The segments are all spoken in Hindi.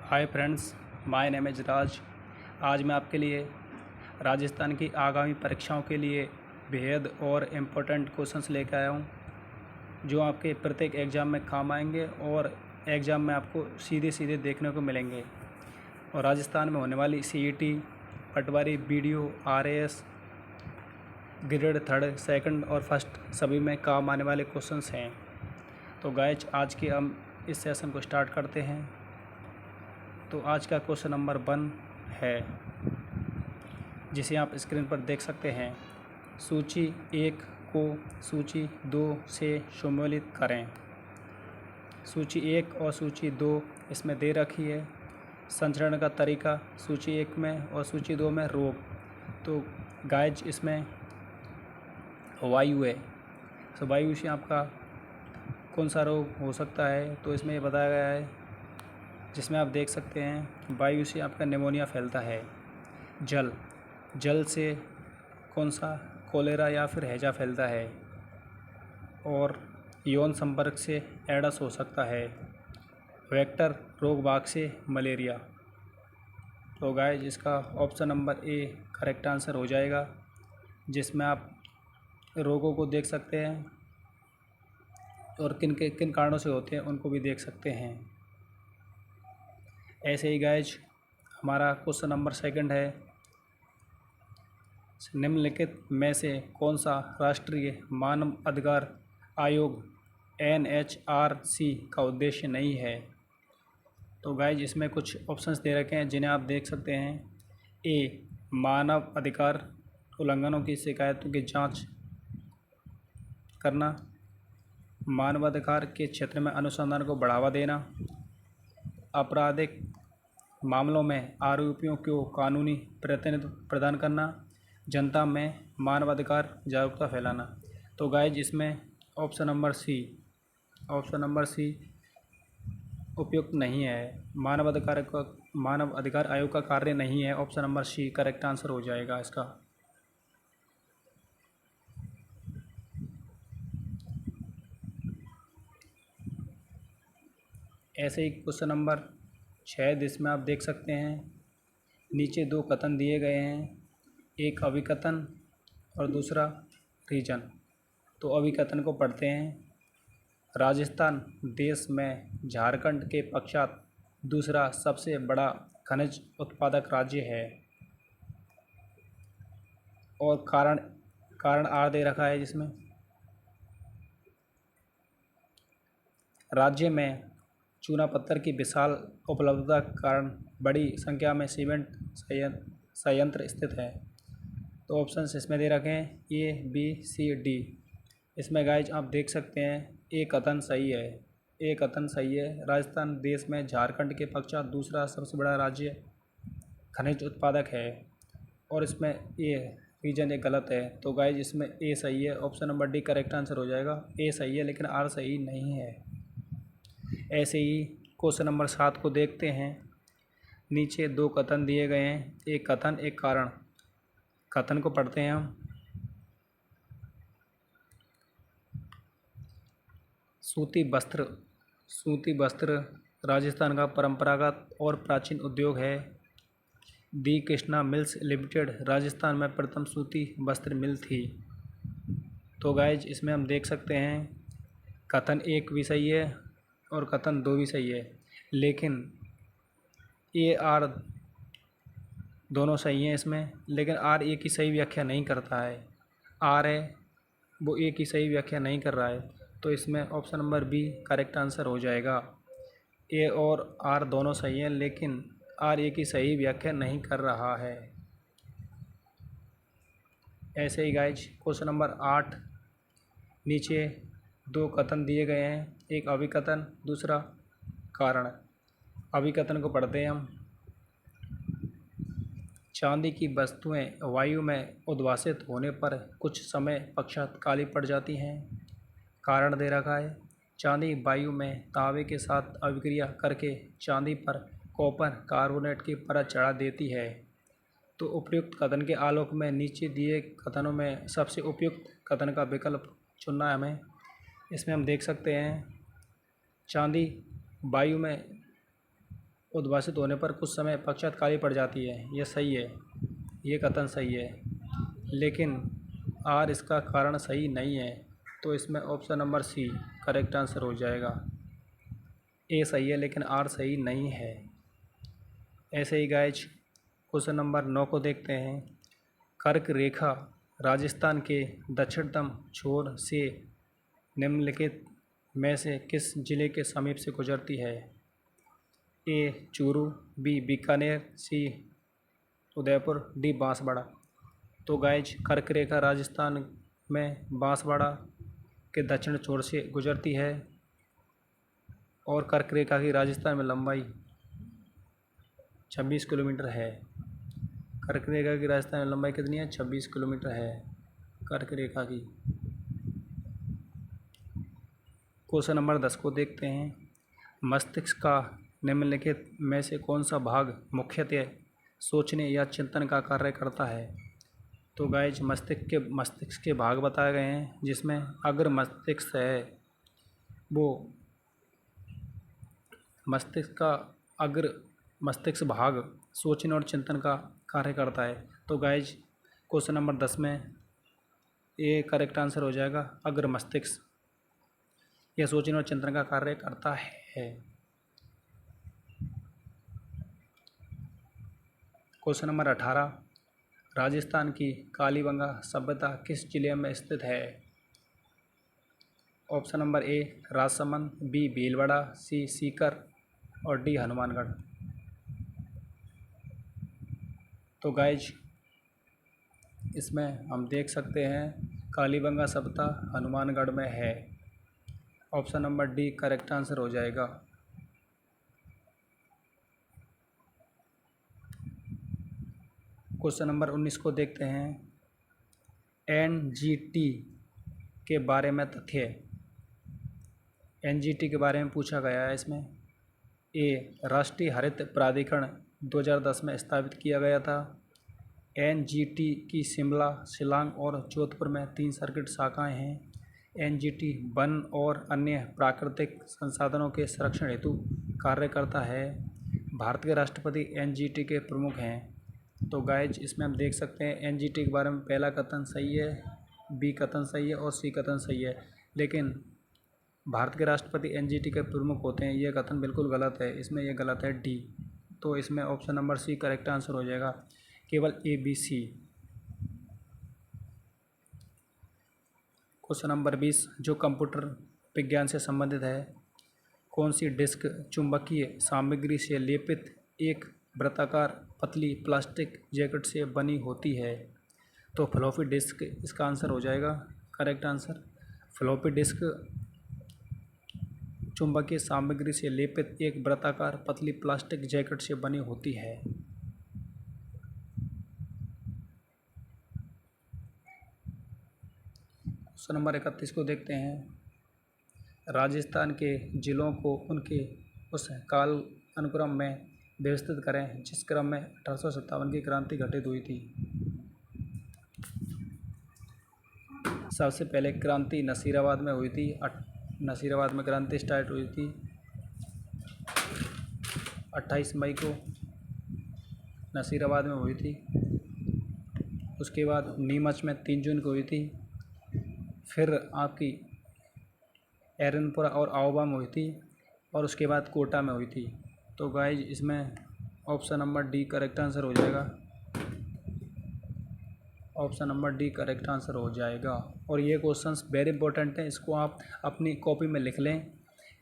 Hi friends, my name is Raj. आज मैं आपके लिए राजस्थान की आगामी परीक्षाओं के लिए बेहद और इम्पोर्टेंट क्वेश्चंस लेकर आया हूँ, जो आपके प्रत्येक एग्ज़ाम में काम आएंगे और एग्ज़ाम में आपको सीधे सीधे देखने को मिलेंगे। और राजस्थान में होने वाली सीईटी, पटवारी, बीडीओ, आरएएस, ग्रेड 3, 2 और 1 सभी में काम आने वाले क्वेश्चंस हैं। तो गाइज, आज के हम इस सेशन को स्टार्ट करते हैं। तो आज का क्वेश्चन नंबर 1 है, जिसे आप स्क्रीन पर देख सकते हैं। सूची 1 को सूची 2 से सम्मिलित करें। सूची 1 और सूची 2 इसमें दे रखी है। संचरण का तरीका सूची 1 में और सूची 2 में रोग। तो गाइज, इसमें वायु है। तो वायु से आपका कौन सा रोग हो सकता है, तो इसमें ये बताया गया है, जिसमें आप देख सकते हैं वायु से आपका निमोनिया फैलता है। जल से कौन सा कोलेरा या फिर हैजा फैलता है। और यौन संपर्क से एडस हो सकता है। वेक्टर रोग वाहक से मलेरिया। तो गाइस, इसका option number A correct answer हो जाएगा, जिसमें आप रोगों को देख सकते हैं और किन कारणों से होते हैं उनको भी देख सकते हैं। ऐसे ही गाइज, हमारा क्वेश्चन नंबर 2 है, निम्नलिखित में से कौन सा राष्ट्रीय मानव अधिकार आयोग NHRC का उद्देश्य नहीं है। तो गाइज, इसमें कुछ ऑप्शंस दे रखे हैं, जिन्हें आप देख सकते हैं। ए, मानव अधिकार उल्लंघनों की शिकायतों की जांच करना। मानवाधिकार के क्षेत्र में अनुसंधान को बढ़ावा देना। आपराधिक मामलों में आरोपियों को कानूनी प्रतिनिधित्व प्रदान करना। जनता में मानवाधिकार जागरूकता फैलाना। तो गाइज, इसमें ऑप्शन नंबर सी उपयुक्त नहीं है। मानव अधिकार आयोग का कार्य नहीं है। Option number C correct answer हो जाएगा इसका। ऐसे ही क्वेश्चन नंबर 6, जिसमें आप देख सकते हैं नीचे 2 कथन दिए गए हैं, एक अभिकथन और दूसरा रीजन। तो अभिकथन को पढ़ते हैं। राजस्थान देश में झारखंड के पश्चात दूसरा सबसे बड़ा खनिज उत्पादक राज्य है। और कारण आर दे रखा है, जिसमें राज्य में चूना पत्थर की विशाल उपलब्धता के कारण बड़ी संख्या में सीमेंट संयंत्र स्थित है। तो ऑप्शंस इसमें दे रखे हैं A, B, C, D। इसमें गाइज, आप देख सकते हैं ए कथन सही है। राजस्थान देश में झारखंड के पश्चात दूसरा सबसे बड़ा राज्य खनिज उत्पादक है। और इसमें ए रीजन एक गलत है। तो गाइज, इसमें ए सही है। Option number D correct answer हो जाएगा। ए सही है, लेकिन आर सही नहीं है। ऐसे ही क्वेश्चन नंबर 7 को देखते हैं। नीचे 2 कथन दिए गए हैं, एक कथन एक कारण। कथन को पढ़ते हैं हम। सूती वस्त्र राजस्थान का परंपरागत और प्राचीन उद्योग है। दी कृष्णा मिल्स लिमिटेड राजस्थान में प्रथम सूती वस्त्र मिल थी। तो गाइज, इसमें हम देख सकते हैं कथन 1 भी सही है और कथन 2 भी सही है, लेकिन ए आर दोनों सही हैं इसमें, लेकिन आर ए की सही व्याख्या नहीं करता है। आर है वो ए की सही व्याख्या नहीं कर रहा है। तो इसमें option number B correct answer हो जाएगा। ए और आर दोनों सही हैं, लेकिन आर ए की सही व्याख्या नहीं कर रहा है। ऐसे ही गाइज, क्वेश्चन नंबर 8, नीचे 2 कथन दिए गए हैं, एक अभिकथन दूसरा कारण। अभिकथन को पढ़ते हैं हम। चांदी की वस्तुएं वायु में उद्भासित होने पर कुछ समय पश्चात काली पड़ जाती हैं। कारण दे रखा है। चांदी वायु में तांबे के साथ अभिक्रिया करके चांदी पर कॉपर कार्बोनेट की परत चढ़ा देती है। तो उपयुक्त कथन के आलोक में नीचे दिए कथनों में सबसे उपयुक्त कथन का विकल्प चुनना है हमें। इसमें हम देख सकते हैं चांदी वायु में उद्भासित होने पर कुछ समय पश्चात काली पड़ जाती है। यह सही है, ये कथन सही है, लेकिन आर इसका कारण सही नहीं है, तो इसमें option number C correct answer हो जाएगा। ए सही है लेकिन आर सही नहीं है। ऐसे ही गाइज क्वेश्चन नंबर 9 को देखते हैं। कर्क रेखा राजस्थान के दक्षिणतम छोर से निम्नलिखित में से किस जिले के समीप से गुजरती है? ए चूरू, बी बीकानेर, सी उदयपुर, डी बांसवाड़ा। तो गाइज कर्क रेखा राजस्थान में बांसवाड़ा के दक्षिण छोर से गुजरती है और कर्क रेखा की राजस्थान में लंबाई 26 किलोमीटर है। कर्क रेखा की राजस्थान में लंबाई कितनी है? 26 किलोमीटर है कर्क रेखा की। क्वेश्चन नंबर 10 को देखते हैं। मस्तिष्क का निम्नलिखित में से कौन सा भाग मुख्यतः सोचने या चिंतन का कार्य करता है? तो गाइज मस्तिष्क के भाग बताए गए हैं, जिसमें अग्र मस्तिष्क है वो मस्तिष्क का अग्र मस्तिष्क भाग सोचने और चिंतन का कार्य करता है। तो गाइज क्वेश्चन नंबर 10 में ये करेक्ट आंसर हो जाएगा, अग्र मस्तिष्क। यह सोचने और चिंतन का कार्य करता है। क्वेश्चन नंबर 18, राजस्थान की कालीबंगा सभ्यता किस जिले में स्थित है? Option number A Rajsamand, B Bhilwara, C Sikar और डी हनुमानगढ़। तो गाइज इसमें हम देख सकते हैं कालीबंगा सभ्यता हनुमानगढ़ में है। Option number D correct answer हो जाएगा। क्वेश्चन नंबर 19 को देखते हैं। एनजीटी के बारे में तथ्य। एनजीटी के बारे में पूछा गया है इसमें। ए राष्ट्रीय हरित प्राधिकरण 2010 में स्थापित किया गया था। एनजीटी की शिमला, शिलांग और जोधपुर में 3 सर्किट शाखाएं हैं। एनजीटी वन और अन्य प्राकृतिक संसाधनों के संरक्षण हेतु कार्य करता है। भारत के राष्ट्रपति एनजीटी के प्रमुख हैं। तो गाइज इसमें हम देख सकते हैं एनजीटी के बारे में पहला कथन सही है, बी कथन सही है और सी कथन सही है, लेकिन भारत के राष्ट्रपति एनजीटी के प्रमुख होते हैं, यह कथन बिल्कुल गलत है। इसमें यह गलत है, डी। तो इसमें option number C correct answer हो जाएगा, केवल A B C. Question number 20 जो कंप्यूटर विज्ञान से संबंधित है। कौन सी डिस्क चुंबकीय सामग्री से लेपित एक वृत्ताकार पतली प्लास्टिक जैकेट से बनी होती है? तो फ्लॉपी डिस्क इसका आंसर हो जाएगा, करेक्ट आंसर। फ्लॉपी डिस्क चुंबकीय सामग्री से लेपित एक वृत्ताकार पतली प्लास्टिक जैकेट से बनी होती है। क्वेश्चन नंबर 31 को देखते हैं। राजस्थान के जिलों को उनके उस काल अनुक्रम में व्यवस्थित करें जिस क्रम में 1857 की क्रांति घटित हुई थी। सबसे पहले क्रांति नसीराबाद में हुई थी। नसीराबाद में क्रांति स्टार्ट हुई थी 28 मई को नसीराबाद में हुई थी। उसके बाद नीमच में 3 जून को हुई थी। फिर आपकी एरनपुरा और आओबा में हुई थी और उसके बाद कोटा में हुई थी। तो गाइज इसमें option number D correct answer हो जाएगा। Option number D correct answer हो जाएगा। और ये क्वेश्चंस वेरी इंपॉर्टेंट हैं, इसको आप अपनी कॉपी में लिख लें,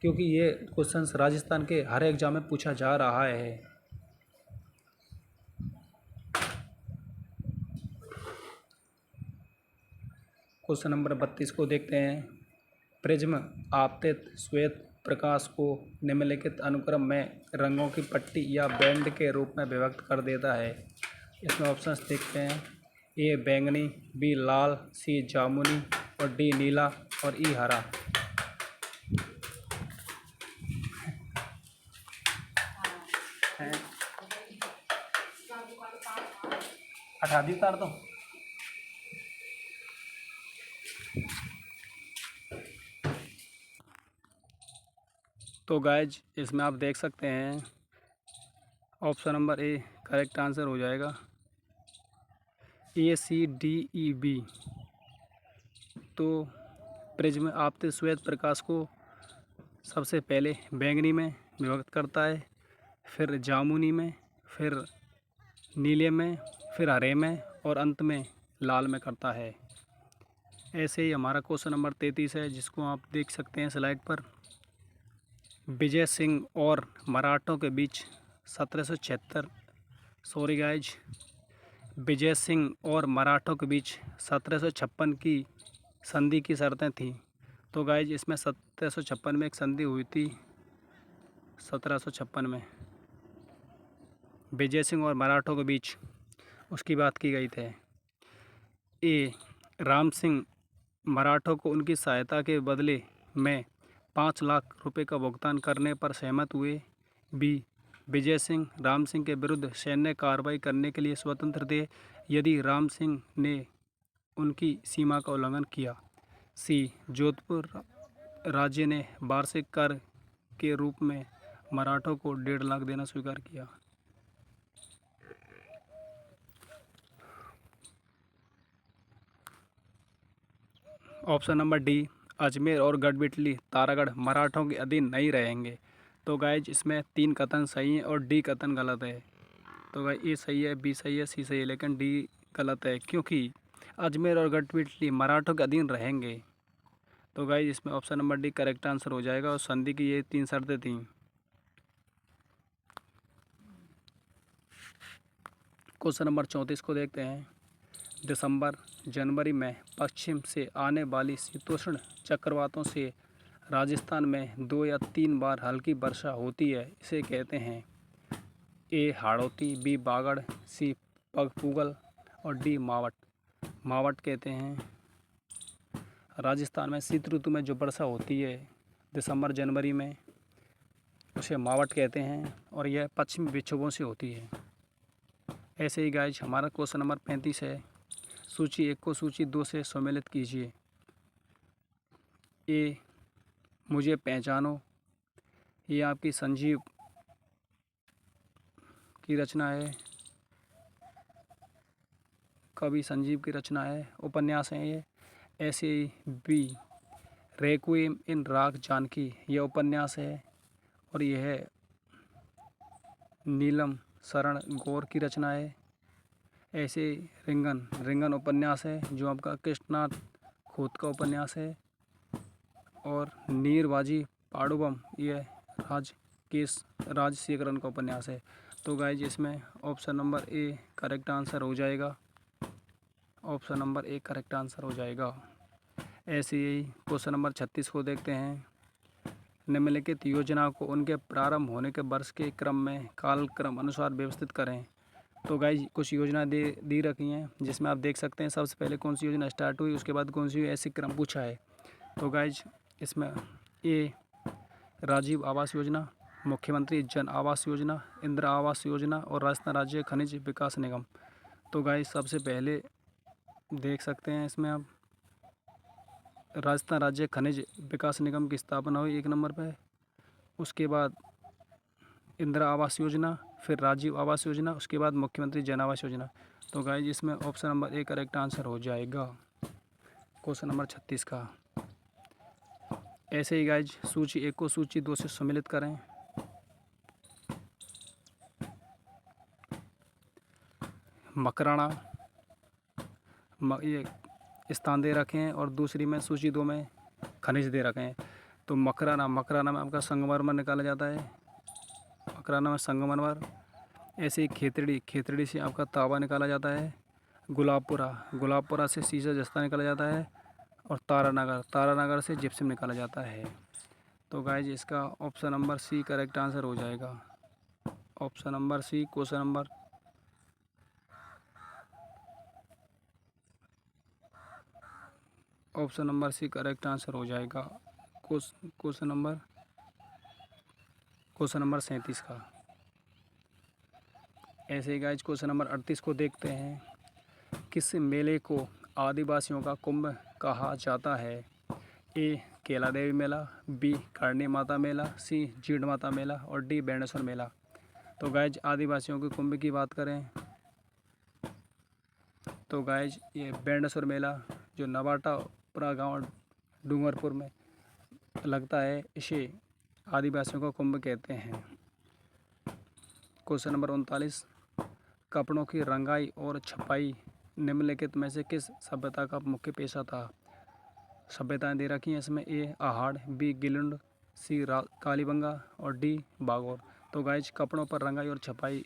क्योंकि ये क्वेश्चंस राजस्थान के हर एग्जाम में पूछा जा रहा है। क्वेश्चन नंबर 32 को देखते हैं। प्रिज्म आपतित श्वेत प्रकाश को निम्नलिखित अनुक्रम में रंगों की पट्टी या बैंड के रूप में विभक्त कर देता है। इसमें ऑप्शंस देखते हैं। ए बैंगनी, बी लाल, सी जामुनी और डी नीला और ई हरा। हटा दी उतार दो। तो गाइज इसमें आप देख सकते हैं option number A correct answer हो जाएगा। ACDEB। तो प्रिज्म आपतित श्वेत प्रकाश को सबसे पहले बैंगनी में विभक्त करता है, फिर जामुनी में, फिर नीले में, फिर हरे में और अंत में लाल में करता है। ऐसे ही हमारा क्वेश्चन नंबर 33 है, जिसको आप देख सकते हैं स्लाइड पर। विजय सिंह और मराठों के बीच 1776 सॉरी गाइज विजय सिंह और मराठों के बीच 1756 की संधि की शर्तें थीं। तो गाइज इसमें 1756 में एक संधि हुई थी। 1756 में विजय सिंह और मराठों के बीच उसकी बात की गई थी। ए राम सिंह मराठों को उनकी सहायता के बदले में 5 लाख रुपए का भुगतान करने पर सहमत हुए। बी विजय सिंह राम सिंह के विरुद्ध सैन्य कार्रवाई करने के लिए स्वतंत्र थे यदि राम सिंह ने उनकी सीमा का उल्लंघन किया। सी जोधपुर राज्य ने वार्षिक कर के रूप में मराठों को 1.5 लाख देना स्वीकार किया। ऑप्शन नंबर डी अजमेर और गढ़बिटली तारागढ़ मराठों के अधीन नहीं रहेंगे। तो गाइज इसमें 3 कथन सही हैं और डी कथन गलत है। तो गाइज ए सही है, बी सही है, सी सही है, लेकिन डी गलत है, क्योंकि अजमेर और गढ़बिटली मराठों के अधीन रहेंगे। तो गाइज इसमें option number D correct answer हो जाएगा। और संधि की ये 3 शर्तें थीं। क्वेश्चन नंबर 34 को देखते हैं। दिसंबर जनवरी में पश्चिम से आने वाली शीतोष्ण चक्रवातों से राजस्थान में 2 या 3 बार हल्की वर्षा होती है, इसे कहते हैं। ए हाड़ौती, बी बागड़, सी पगपूगल और डी मावट। मावट कहते हैं। राजस्थान में शीत ऋतु में जो वर्षा होती है दिसंबर जनवरी में, उसे मावट कहते हैं और यह पश्चिमी विक्षोभों से होती है। ऐसे ही गाइज हमारा क्वेश्चन नंबर 35 है। सूची 1 को सूची 2 से सम्मिलित कीजिए। ए मुझे पहचानो, ये आपकी संजीव की रचना है, कवि संजीव की रचना है, उपन्यास है ये। ऐसे ही बी रेक्विएम इन राग जानकी, यह उपन्यास है और यह नीलम शरण गौर की रचना है। ऐसे रिंगन उपन्यास है, जो आपका कृष्णनाथ खोत का उपन्यास है। और नीरबाजी पाड़ुबम, यह राजशेखरन का उपन्यास है। तो गाइज इसमें option number A correct answer हो जाएगा। Option number A correct answer हो जाएगा। ऐसे ही क्वेश्चन नंबर 36 को देखते हैं। निम्नलिखित योजना को उनके प्रारंभ होने के वर्ष के क्रम में कालक्रम अनुसार व्यवस्थित करें। तो गाइज कुछ योजना दी रखी हैं, जिसमें आप देख सकते हैं सबसे पहले कौन सी योजना स्टार्ट हुई, उसके बाद कौन सी हुई, ऐसे क्रम पूछा है। तो गाइज इसमें ए राजीव आवास योजना, मुख्यमंत्री जन आवास योजना, इंदिरा आवास योजना और राजस्थान राज्य खनिज विकास निगम। तो गाइज सबसे पहले देख सकते हैं इसमें आप राजस्थान राज्य खनिज विकास निगम की स्थापना हुई 1 नंबर पर। उसके बाद इंदिरा आवास योजना, फिर राजीव आवास योजना, उसके बाद मुख्यमंत्री जन आवास योजना। तो गाइज इसमें option number A correct answer हो जाएगा क्वेश्चन नंबर 36 का। ऐसे ही गाइज सूची 1 को सूची 2 से सम्मिलित करें। मकराना ये स्थान दे रखे हैं और दूसरी में सूची 2 में खनिज दे रखे हैं। तो मकराना में आपका संगमरमर निकाला जाता है। मकराना में संगमरमर। ऐसे ही खेतड़ी से आपका तांबा निकाला जाता है। गुलाबपुरा से सीसा जस्ता निकाला जाता है। और तारानगर से जिप्सम निकाला जाता है। तो गाइज इसका option number C correct answer हो जाएगा। Option number C question number C correct answer हो जाएगा क्वेश्चन नंबर 37 का। ऐसे ही गाइज क्वेश्चन नंबर 38 को देखते हैं। किस मेले को आदिवासियों का कुंभ कहा जाता है? ए केला देवी मेला, बी करणी माता मेला, सी जीण माता मेला और डी बेणेश्वर मेला। तो गाइज आदिवासियों के कुंभ की बात करें तो गाइज ये बेंडसुर मेला जो नवाटापुरा गांव डूंगरपुर में लगता है, इसे आदिवासियों का कुंभ कहते हैं। क्वेश्चन नंबर 39, कपड़ों की रंगाई और छपाई निम्नलिखित में से किस सभ्यता का मुख्य पेशा था? सभ्यताएं दे रखी हैं इसमें। ए आहड़, बी गिलुंड, सी कालीबंगा और डी बागोर। तो गाइज कपड़ों पर रंगाई और छपाई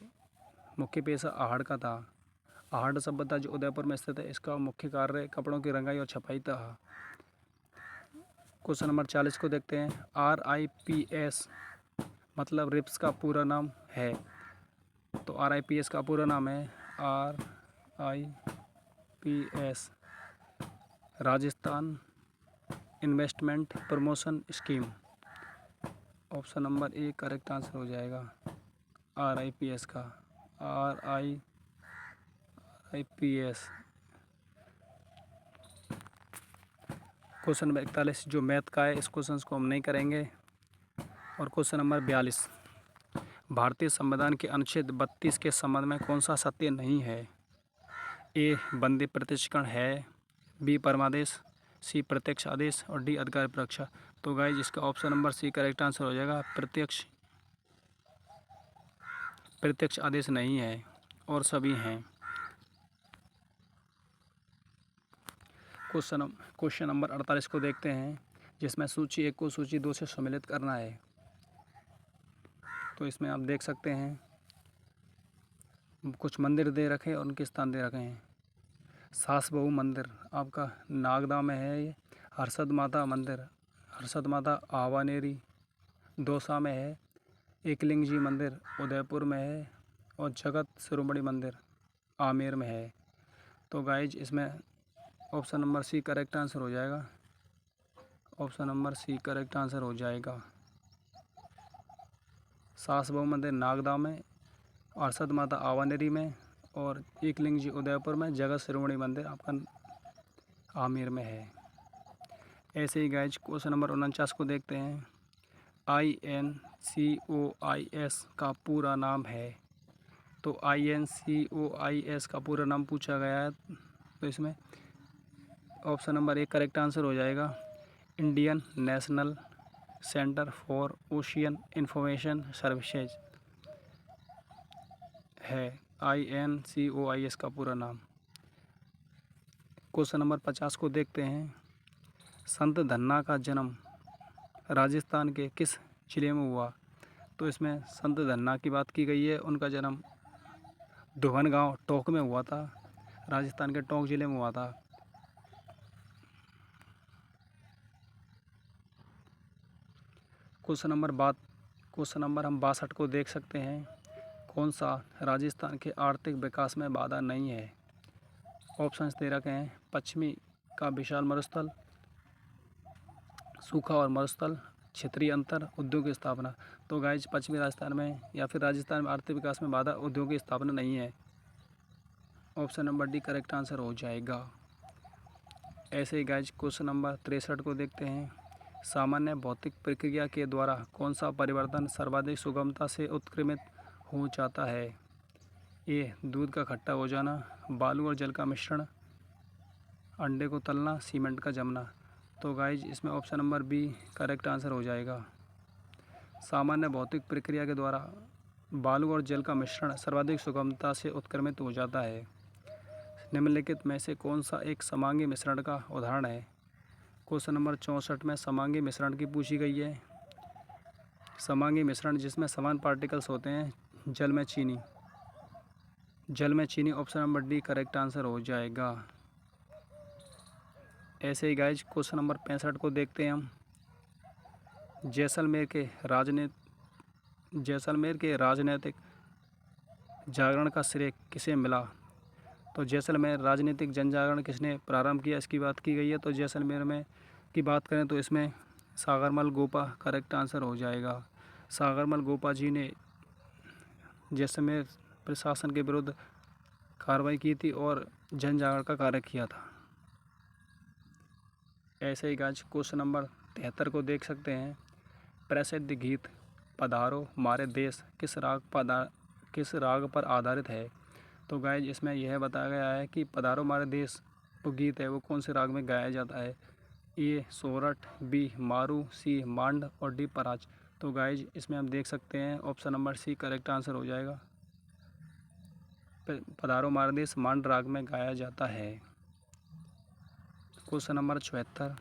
मुख्य पेशा आहड़ का था। आहड़ सभ्यता जो उदयपुर में स्थित है, इसका मुख्य कार्य कपड़ों की रंगाई और छपाई था। क्वेश्चन नंबर 40 को देखते हैं। RIPS मतलब रिप्स का पूरा नाम है। तो RIPS का पूरा नाम है RIPS Rajasthan investment promotion scheme. Option number A correct answer हो जाएगा RIPS का। RIPS। क्वेश्चन नंबर 41 जो मैथ का है, इस क्वेश्चन को हम नहीं करेंगे। और क्वेश्चन नंबर 42, भारतीय संविधान के अनुच्छेद 32 के संबंध में कौन सा सत्य नहीं है? ए बंदी प्रतिष्ठिकरण है, बी परमादेश, सी प्रत्यक्ष आदेश और डी अधिकार परीक्षा। तो गाइज इसका option number C correct answer हो जाएगा। प्रत्यक्ष आदेश नहीं है और सभी हैं। क्वेश्चन नंबर 48 को देखते हैं, जिसमें सूची 1 को सूची 2 से सम्मिलित करना है। तो इसमें आप देख सकते हैं कुछ मंदिर दे रखे और उनके स्थान दे रखे हैं। सास बहू मंदिर आपका नागदा में है। ये हर्षद माता मंदिर, हर्षद माता आवानेरी दौसा में है। एकलिंग जी मंदिर उदयपुर में है और जगत शिरोमणि मंदिर आमेर में है। तो गाइज इसमें option number C correct answer हो जाएगा। Option number C correct answer हो जाएगा। सास बहू मंदिर नागदा में, हर्षद माता आवानेरी में और एकलिंग जी उदयपुर में, जगत शिरोमणि मंदिर आपका आमेर में है। ऐसे ही गाइज क्वेश्चन नंबर 49 को देखते हैं। INCOIS का पूरा नाम है। तो INCOIS का पूरा नाम पूछा गया है, तो इसमें ऑप्शन नंबर 1 करेक्ट आंसर हो जाएगा। Indian national centre for ocean information services है INCOIS का पूरा नाम। क्वेश्चन नंबर 50 को देखते हैं। संत धन्ना का जन्म राजस्थान के किस जिले में हुआ? तो इसमें संत धन्ना की बात की गई है। उनका जन्म धुवन गांव टोंक में हुआ था, राजस्थान के टोंक जिले में हुआ था। क्वेश्चन नंबर हम 62 को देख सकते हैं। कौन सा राजस्थान के आर्थिक विकास में बाधा नहीं है? ऑप्शंस दे रखे हैं। पश्चिमी का विशाल मरुस्थल, सूखा और मरुस्थल, क्षेत्रीय अंतर, उद्योग की स्थापना। तो गाइज पश्चिमी राजस्थान में या फिर राजस्थान में आर्थिक विकास में बाधा उद्योग की स्थापना नहीं है। Option number D correct answer हो जाएगा। ऐसे ही गाइज क्वेश्चन नंबर 63 को देखते हैं। सामान्य भौतिक प्रक्रिया के द्वारा कौन सा परिवर्तन सर्वाधिक सुगमता से उत्क्रमित हो जाता है? ए दूध का खट्टा हो जाना, बालू और जल का मिश्रण, अंडे को तलना, सीमेंट का जमना। तो गाइज इसमें option number B correct answer हो जाएगा। सामान्य भौतिक प्रक्रिया के द्वारा बालू और जल का मिश्रण सर्वाधिक सुगमता से उत्क्रमित हो जाता है। निम्नलिखित में से कौन सा एक समांगी मिश्रण का उदाहरण है? क्वेश्चन नंबर 64 में समांगी मिश्रण की पूछी गई है। समांगी मिश्रण जिसमें समान पार्टिकल्स होते हैं। जल में चीनी option number D correct answer हो जाएगा। ऐसे ही गाइज क्वेश्चन नंबर 65 को देखते हैं हम। जैसलमेर के राजनीतिक जागरण का श्रेय किसे मिला? तो जैसलमेर राजनीतिक जन जागरण किसने प्रारंभ किया, इसकी बात की गई है। तो जैसलमेर में की बात करें तो इसमें सागरमल गोपा करेक्ट आंसर हो जाएगा। सागरमल गोपा जी ने जैसलमेर प्रशासन के विरुद्ध कार्रवाई की थी और जन जागरण का कार्य किया था। ऐसे ही गाइस क्वेश्चन नंबर 73 को देख सकते हैं। प्रसिद्ध गीत पधारो हमारे देश किस राग पर आधारित है। तो गाइज इसमें यह बताया गया है कि पधारो हमारे देश वो गीत है वो कौन से राग में गाया जाता है। ए सोरठ, बी मारू, सी मांड और डी पराज। तो गाइज इसमें हम देख सकते हैं option number C correct answer हो जाएगा। पधारो हमारे देश मांड राग में गाया जाता है। क्वेश्चन नंबर 74,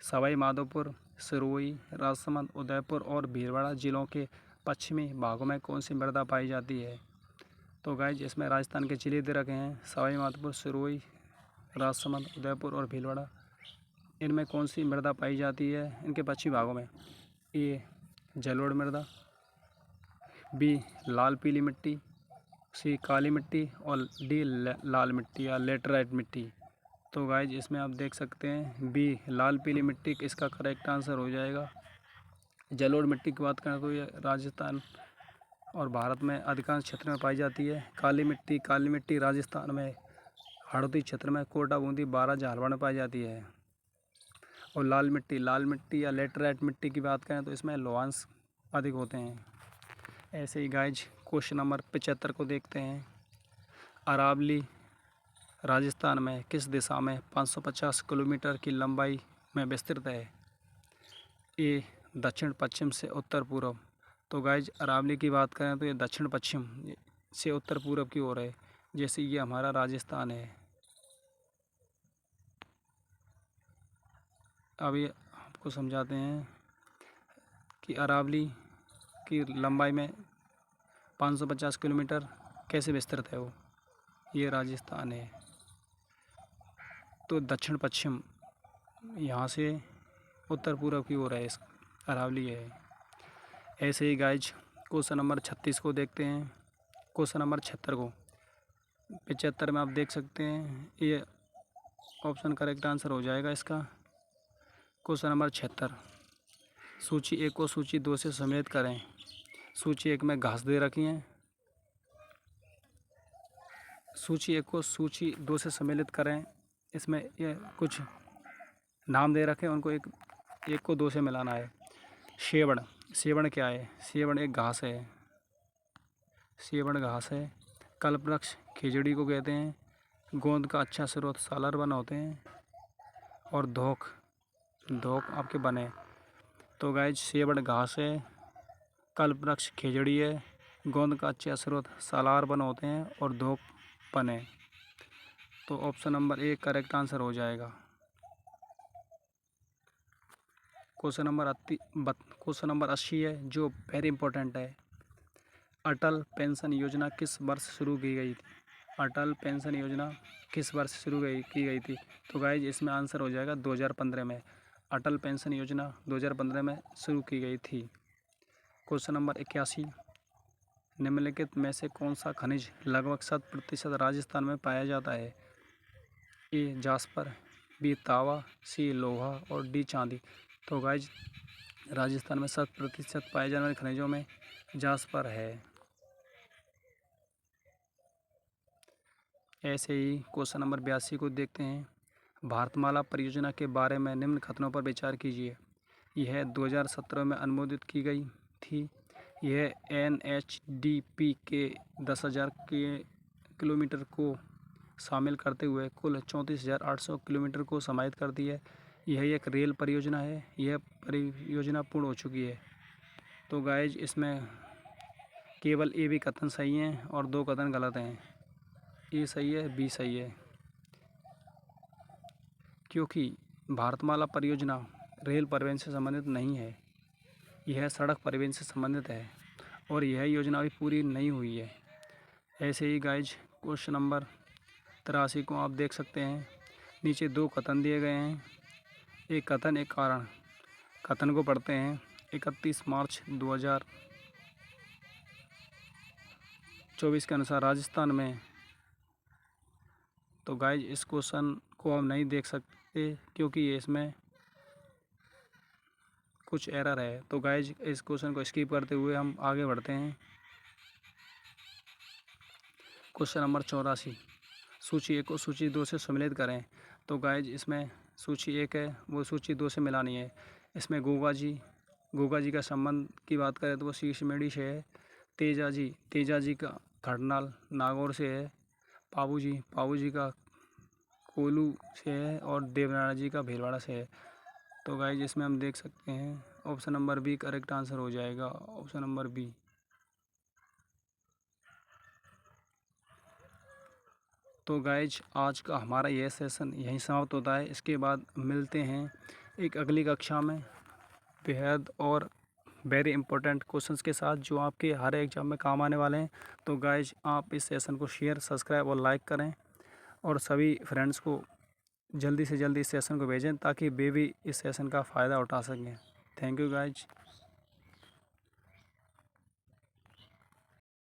सवाई माधोपुर, सिरोही, राजसमंद, उदयपुर और भीलवाड़ा जिलों के पश्चिमी भागों में कौन सी मृदा पाई जाती है। तो गाइज इसमें राजस्थान के जिले दे रखे हैं सवाई माधोपुर, सिरोही, राजसमंद, उदयपुर और भीलवाड़ा। इनमें कौन सी मृदा पाई जाती है इनके पश्चिमी भागों में। ए जलोढ़ मृदा, बी लाल पीली मिट्टी, सी काली मिट्टी और डी लाल मिट्टी या लेटराइट मिट्टी। तो गाइज इसमें आप देख सकते हैं बी लाल पीली मिट्टी इसका करेक्ट आंसर हो जाएगा। जलोढ़ मिट्टी की बात करें तो ये राजस्थान और भारत में अधिकांश क्षेत्र में पाई जाती है। काली मिट्टी राजस्थान में हड़ौती क्षेत्र में कोटा, बूंदी, बारा, झालावाड़ में पाई जाती है। और लाल मिट्टी या लेटराइट मिट्टी की बात करें तो इसमें लवणांश अधिक होते हैं। ऐसे ही गाइज क्वेश्चन नंबर 75 को देखते हैं। अरावली राजस्थान में किस दिशा में 550 किलोमीटर की लंबाई में विस्तृत है। ए दक्षिण पश्चिम से उत्तर पूर्व। तो गाइज अरावली की बात करें तो ये दक्षिण पश्चिम से उत्तर पूर्व की ओर है, जैसे ये हमारा राजस्थान है। अभी आपको समझाते हैं कि अरावली की लंबाई में 550 किलोमीटर कैसे विस्तृत है वो। ये राजस्थान है, तो दक्षिण पश्चिम यहाँ से उत्तर पूर्व की ओर है इस अरावली है। ऐसे ही गाइज क्वेश्चन नंबर 36 को देखते हैं। क्वेश्चन नंबर 76 को 75 में आप देख सकते हैं ये ऑप्शन करेक्ट आंसर हो जाएगा इसका। क्वेश्चन नंबर 76, सूची 1 को सूची 2 से सम्मिलित करें। सूची 1 में घास दे रखी हैं, सूची 1 को सूची 2 से सम्मिलित करें। इसमें ये कुछ नाम दे रखे हैं, उनको एक को 2 से मिलाना है। सेवण क्या है। सेवण एक घास है, सेवण घास है। कल्पवृक्ष खिजड़ी को कहते हैं। गोंद का अच्छा स्रोत सालर वन होते हैं। और धोख आपके बने। तो गाइज सेवण घास है, कल्पवृक्ष खिजड़ी है, गोंद का अच्छा स्रोत सालार वन होते हैं और धोख बने। तो ऑप्शन नंबर 1 करेक्ट आंसर हो जाएगा। क्वेश्चन नंबर 80 है जो वेरी इंपॉर्टेंट है। अटल पेंशन योजना किस वर्ष शुरू की गई थी। अटल पेंशन योजना किस वर्ष शुरू की गई थी। तो गाइज इसमें आंसर हो जाएगा 2015 में। अटल पेंशन योजना 2015 में शुरू की गई थी। क्वेश्चन नंबर 81, निम्नलिखित में से कौन सा खनिज लगभग 100% राजस्थान में पाया जाता है। ए जास्पर, बी तावा, सी लोहा और डी चांदी। तो गाइज राजस्थान में 100% पाए जाने वाले खनिजों में जास्पर है। ऐसे ही क्वेश्चन नंबर 82 को देखते हैं। भारतमाला परियोजना के बारे में निम्न कथनों पर विचार कीजिए। यह 2017 में अनुमोदित की गई थी। यह NHDP के 10,000 किलोमीटर को शामिल करते हुए कुल 34,800 किलोमीटर को समाहित करती है। यह एक रेल परियोजना है। यह परियोजना पूर्ण हो चुकी है। तो गाइज इसमें केवल ए भी कथन सही हैं और 2 कथन गलत हैं। ए सही है, बी सही है, क्योंकि भारतमाला परियोजना रेल परिवहन से संबंधित नहीं है, यह सड़क परिवहन से संबंधित है और यह योजना अभी पूरी नहीं हुई है। ऐसे ही गाइज क्वेश्चन नंबर 83 को आप देख सकते हैं। नीचे 2 कथन दिए गए हैं, एक कथन एक कारण। कथन को पढ़ते हैं। 31 मार्च 2024 के अनुसार राजस्थान में। तो गाइज इस क्वेश्चन को हम नहीं देख सकते क्योंकि इसमें कुछ एरर है। तो गाइज इस क्वेश्चन को स्किप करते हुए हम आगे बढ़ते हैं। क्वेश्चन नंबर 84, सूची 1 को सूची 2 से सम्मिलित करें। तो गाइज इसमें सूची 1 है वो सूची 2 से मिलानी है। इसमें गोगा जी, गोगा जी का संबंध की बात करें तो वो शीशमेड़ी से है। तेजा जी का खड़नाल नागौर से है। पाबू जी का कोलू से है और देवनारायण जी का भीलवाड़ा से है। तो गाइज इसमें हम देख सकते हैं option number B correct answer हो जाएगा, ऑप्शन नंबर बी। तो गाइज आज का हमारा यह सेशन यहीं समाप्त होता है। इसके बाद मिलते हैं एक अगली कक्षा में बेहद और वेरी इंपॉर्टेंट क्वेश्चंस के साथ जो आपके हर एग्जाम में काम आने वाले हैं। तो गाइज आप इस सेशन को शेयर, सब्सक्राइब और लाइक करें और सभी फ्रेंड्स को जल्दी से जल्दी इस सेशन को भेजें ताकि वे भी इस सेशन का फ़ायदा उठा सकें। Thank you guys.